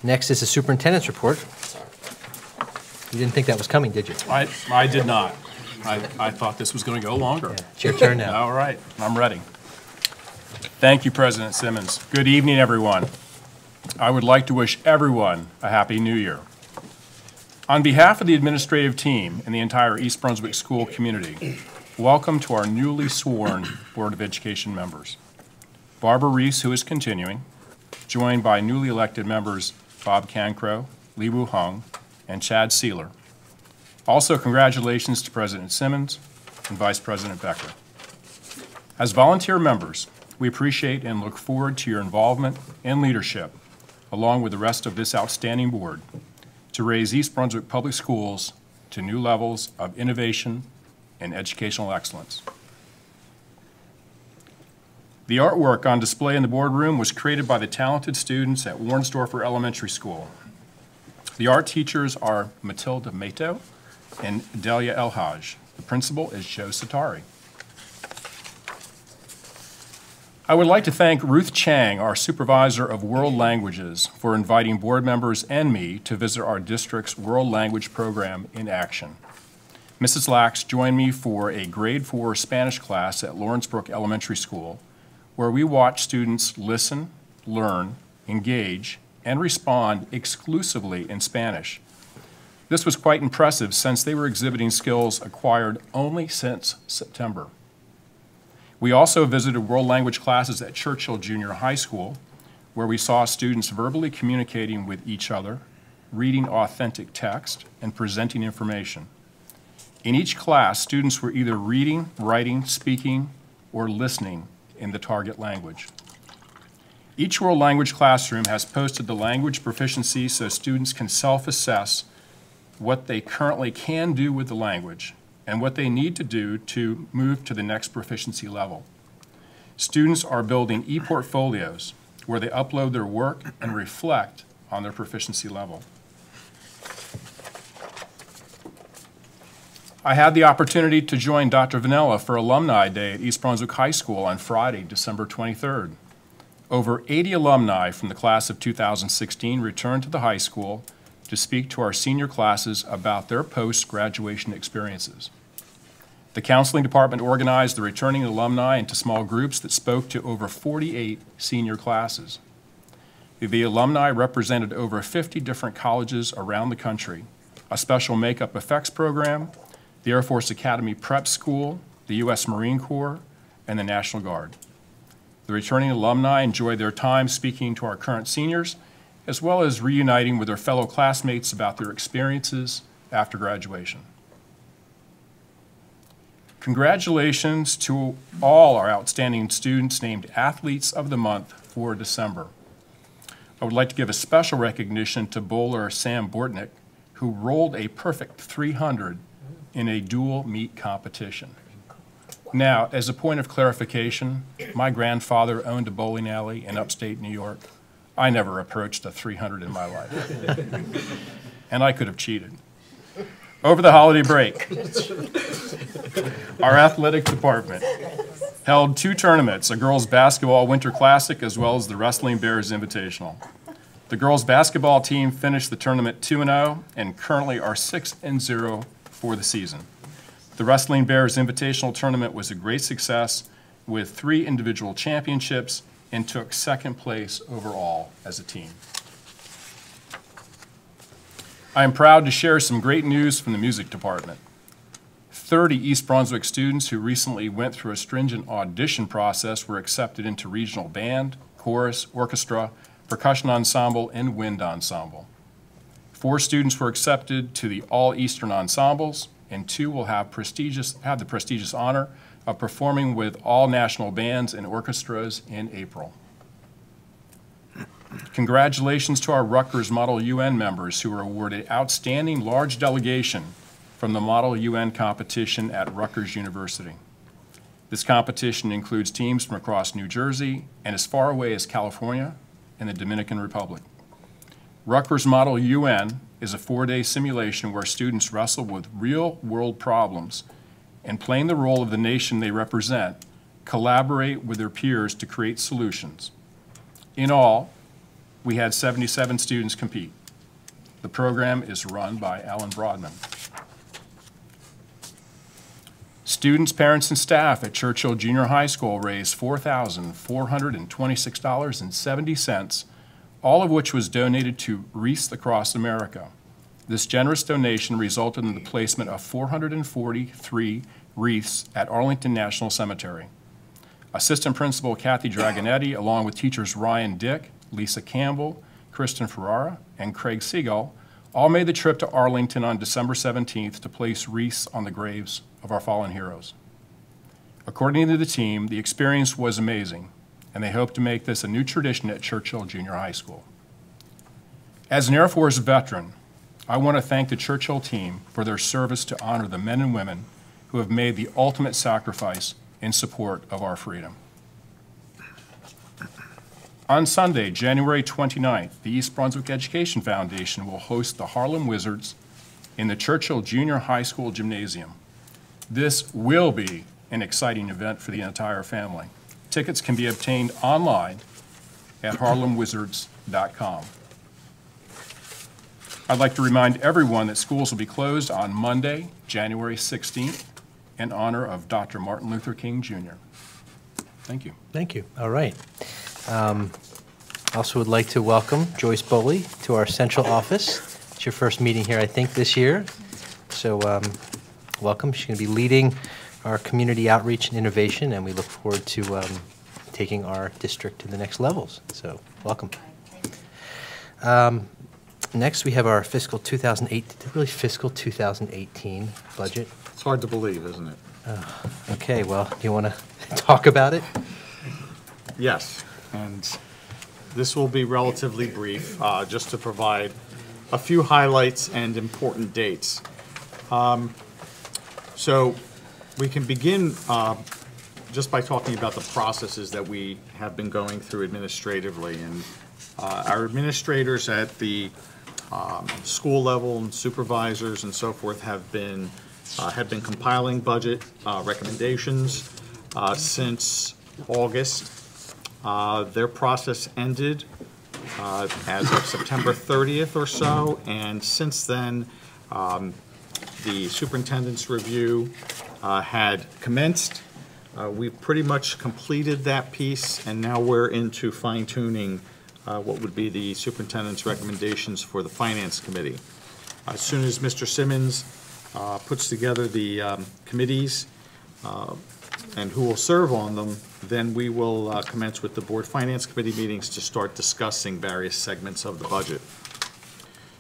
Next is the superintendent's report. You didn't think that was coming, did you? I did not. I thought this was going to go longer. Yeah, it's your turn now. All right, I'm ready. Thank you, President Simmons. Good evening, everyone. I would like to wish everyone a Happy New Year. On behalf of the administrative team and the entire East Brunswick school community, welcome to our newly sworn Board of Education members. Barbara Rhees, who is continuing, joined by newly elected members Bob Cancro, Lee Woo Hung, and Chad Sealer. Also, congratulations to President Simmons and Vice President Becker. As volunteer members, we appreciate and look forward to your involvement and leadership, along with the rest of this outstanding board, to raise East Brunswick Public Schools to new levels of innovation and educational excellence. The artwork on display in the boardroom was created by the talented students at Warnsdorfer Elementary School. The art teachers are Matilda Mato and Delia Elhaj. The principal is Joe Satari. I would like to thank Ruth Chang, our supervisor of world languages, for inviting board members and me to visit our district's world language program in action. Mrs. Lax joined me for a grade 4 Spanish class at Lawrence Brook Elementary School, where we watch students listen, learn, engage, and respond exclusively in Spanish. This was quite impressive since they were exhibiting skills acquired only since September. We also visited world language classes at Churchill Junior High School, where we saw students verbally communicating with each other, reading authentic text, and presenting information. In each class, students were either reading, writing, speaking, or listening in the target language. Each world language classroom has posted the language proficiency so students can self-assess what they currently can do with the language and what they need to do to move to the next proficiency level. Students are building e-portfolios where they upload their work and reflect on their proficiency level. I had the opportunity to join Dr. Vanella for Alumni Day at East Brunswick High School on Friday, December 23rd. Over 80 alumni from the class of 2016 returned to the high school to speak to our senior classes about their post-graduation experiences. The counseling department organized the returning alumni into small groups that spoke to over 48 senior classes. The alumni represented over 50 different colleges around the country, a special makeup effects program, the Air Force Academy Prep School, the U.S. Marine Corps, and the National Guard. The returning alumni enjoyed their time speaking to our current seniors, as well as reuniting with their fellow classmates about their experiences after graduation. Congratulations to all our outstanding students named Athletes of the Month for December. I would like to give a special recognition to bowler Sam Bortnick, who rolled a perfect 300 in a dual meet competition. Now, as a point of clarification, my grandfather owned a bowling alley in upstate New York. I never approached a 300 in my life. And I could have cheated. Over the holiday break, our athletic department held 2 tournaments, a girls' basketball winter classic as well as the Wrestling Bears Invitational. The girls' basketball team finished the tournament 2-0 and currently are 6-0 for the season. The Wrestling Bears Invitational Tournament was a great success with 3 individual championships and took 2nd place overall as a team. I am proud to share some great news from the music department. 30 East Brunswick students who recently went through a stringent audition process were accepted into regional band, chorus, orchestra, percussion ensemble, and wind ensemble. 4 students were accepted to the All Eastern Ensembles, and 2 will have the prestigious honor of performing with all national bands and orchestras in April. Congratulations to our Rutgers Model UN members who were awarded Outstanding Large Delegation from the Model UN competition at Rutgers University. This competition includes teams from across New Jersey and as far away as California and the Dominican Republic. Rutgers Model UN is a 4-day simulation where students wrestle with real-world problems and, playing the role of the nation they represent, collaborate with their peers to create solutions. In all, we had 77 students compete. The program is run by Alan Broadman. Students, parents, and staff at Churchill Junior High School raised $4,426.70, all of which was donated to Wreaths across America. This generous donation resulted in the placement of 443 wreaths at Arlington National Cemetery. Assistant Principal Kathy Dragonetti, along with teachers Ryan Dick, Lisa Campbell, Kristen Ferrara, and Craig Siegel, all made the trip to Arlington on December 17th to place wreaths on the graves of our fallen heroes. According to the team, the experience was amazing, and they hope to make this a new tradition at Churchill Junior High School. As an Air Force veteran, I want to thank the Churchill team for their service to honor the men and women who have made the ultimate sacrifice in support of our freedom. On Sunday, January 29th, the East Brunswick Education Foundation will host the Harlem Wizards in the Churchill Junior High School Gymnasium. This will be an exciting event for the entire family. Tickets can be obtained online at harlemwizards.com. I'd like to remind everyone that schools will be closed on Monday, January 16th, in honor of Dr. Martin Luther King, Jr. Thank you. Thank you. All right. Also would like to welcome Joyce Bowley to our central office. It's your first meeting here, I think, this year. So welcome. She's going to be leading our community outreach and innovation, and we look forward to taking our district to the next levels. So welcome. Next, we have our fiscal 2018 budget. It's hard to believe, isn't it? Okay, well, do you want to talk about it? Yes, and this will be relatively brief, just to provide a few highlights and important dates. So we can begin just by talking about the processes that we have been going through administratively. And our administrators at the school level and supervisors and so forth have been compiling budget recommendations since August. Their process ended as of September 30th or so, and since then, the superintendent's review had commenced. We've pretty much completed that piece, and now we're into fine-tuning what would be the superintendent's recommendations for the Finance Committee. As soon as Mr. Simmons puts together the committees and who will serve on them, then we will commence with the Board Finance Committee meetings to start discussing various segments of the budget.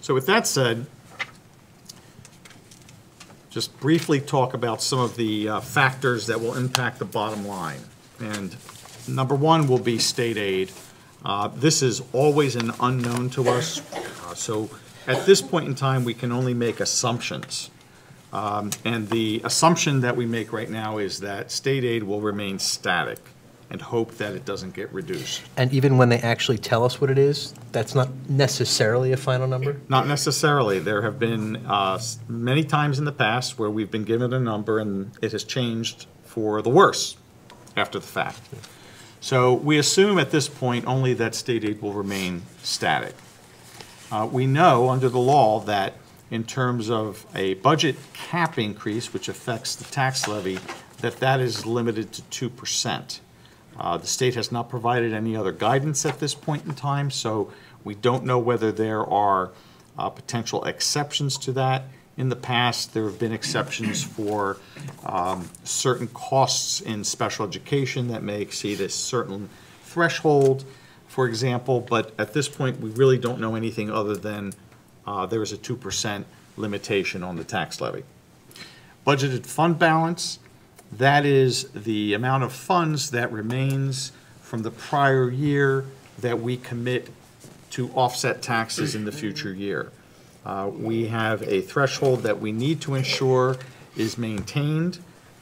So with that said, just briefly talk about some of the factors that will impact the bottom line. And number one will be state aid. This is always an unknown to us. So at this point in time, we can only make assumptions. And the assumption that we make right now is that state aid will remain static and hope that it doesn't get reduced. And even when they actually tell us what it is, that's not necessarily a final number? Not necessarily. There have been many times in the past where we've been given a number and it has changed for the worse after the fact. So we assume at this point only that state aid will remain static. We know under the law that in terms of a budget cap increase, which affects the tax levy, that is limited to 2%. The state has not provided any other guidance at this point in time, so we don't know whether there are potential exceptions to that. In the past, there have been exceptions for certain costs in special education that may exceed a certain threshold, for example, but at this point, we really don't know anything other than there is a 2% limitation on the tax levy. Budgeted fund balance, that is the amount of funds that remains from the prior year that we commit to offset taxes in the future year. We have a threshold that we need to ensure is maintained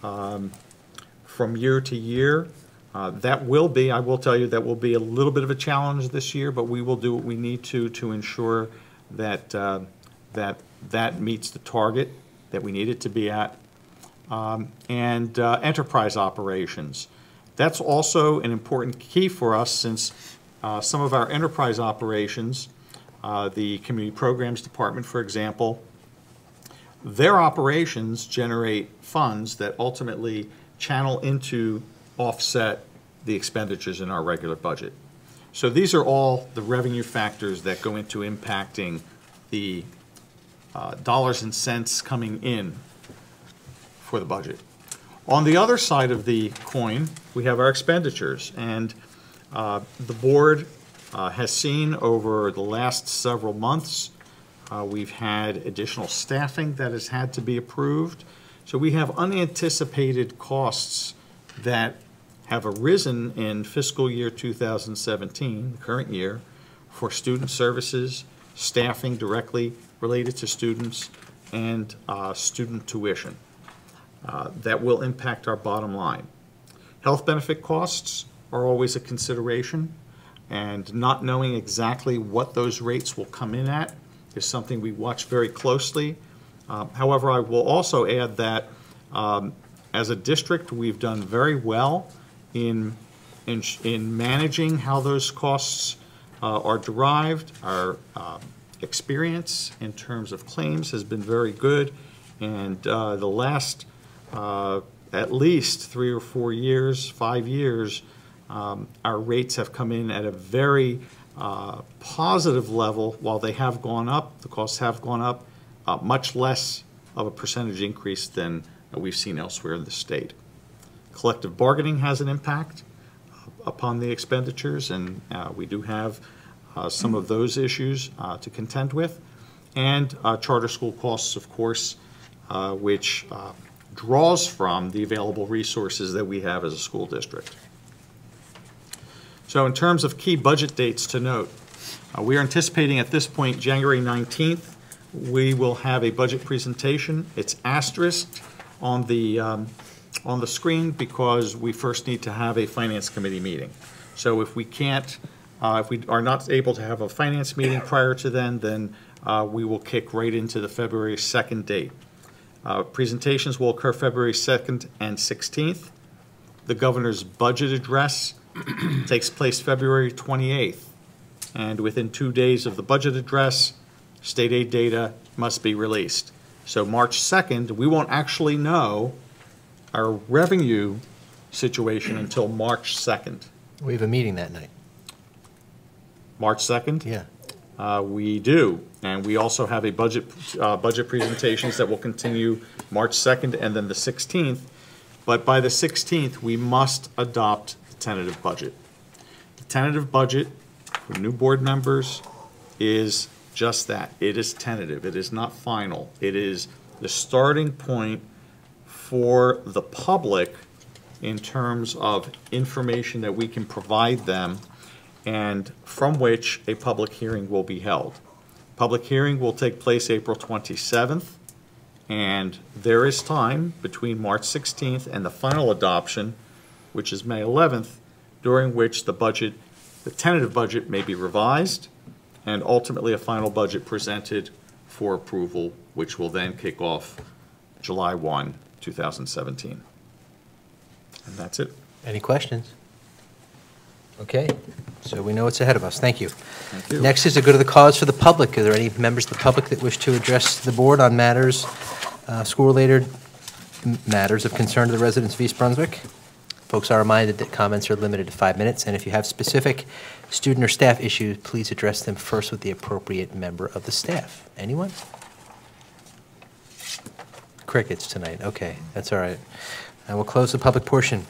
from year to year. That will be, I will tell you, that will be a little bit of a challenge this year, but we will do what we need to ensure that that meets the target that we need it to be at. And enterprise operations. That's also an important key for us since some of our enterprise operations, the Community Programs Department, for example, their operations generate funds that ultimately channel into offset the expenditures in our regular budget. So these are all the revenue factors that go into impacting the dollars and cents coming in for the budget. On the other side of the coin, we have our expenditures, and the board has seen over the last several months, we've had additional staffing that has had to be approved. So we have unanticipated costs that have arisen in fiscal year 2017, the current year, for student services, staffing directly related to students, and student tuition. That will impact our bottom line. Health benefit costs are always a consideration, and not knowing exactly what those rates will come in at is something we watch very closely. However, I will also add that as a district, we've done very well in managing how those costs are derived. Our experience in terms of claims has been very good, and the last at least 3 or 4 years, 5 years, our rates have come in at a very positive level. While they have gone up, the costs have gone up, much less of a percentage increase than we've seen elsewhere in the state. Collective bargaining has an impact upon the expenditures, and we do have some of those issues to contend with. And charter school costs, of course, which draws from the available resources that we have as a school district. So in terms of key budget dates to note, we are anticipating at this point January 19th, we will have a budget presentation. It's asterisked on the screen because we first need to have a finance committee meeting. So if we can't, if we are not able to have a finance meeting prior to then we will kick right into the February 2nd date. Presentations will occur February 2nd and 16th. The governor's budget address takes place February 28th. And within 2 days of the budget address, state aid data must be released. So March 2nd, we won't actually know our revenue situation until March 2nd. We have a meeting that night. March 2nd? Yeah. We do. And we also have a budget presentations that will continue March 2nd and then the 16th. But by the 16th, we must adopt the tentative budget. The tentative budget for new board members is just that. It is tentative. It is not final. It is the starting point for the public in terms of information that we can provide them and from which a public hearing will be held. Public hearing will take place April 27th, and there is time between March 16th and the final adoption, which is May 11th, during which the tentative budget may be revised and ultimately a final budget presented for approval, which will then kick off July 1, 2017. And that's it. Any questions? Okay, so we know what's ahead of us. Thank you. Thank you. Next is a go to the cause for the public. Are there any members of the public that wish to address the board on matters, school-related matters of concern to the residents of East Brunswick? Folks are reminded that comments are limited to 5 minutes, and if you have specific student or staff issues, please address them first with the appropriate member of the staff. Anyone? Crickets tonight. Okay, that's all right. I will close the public portion.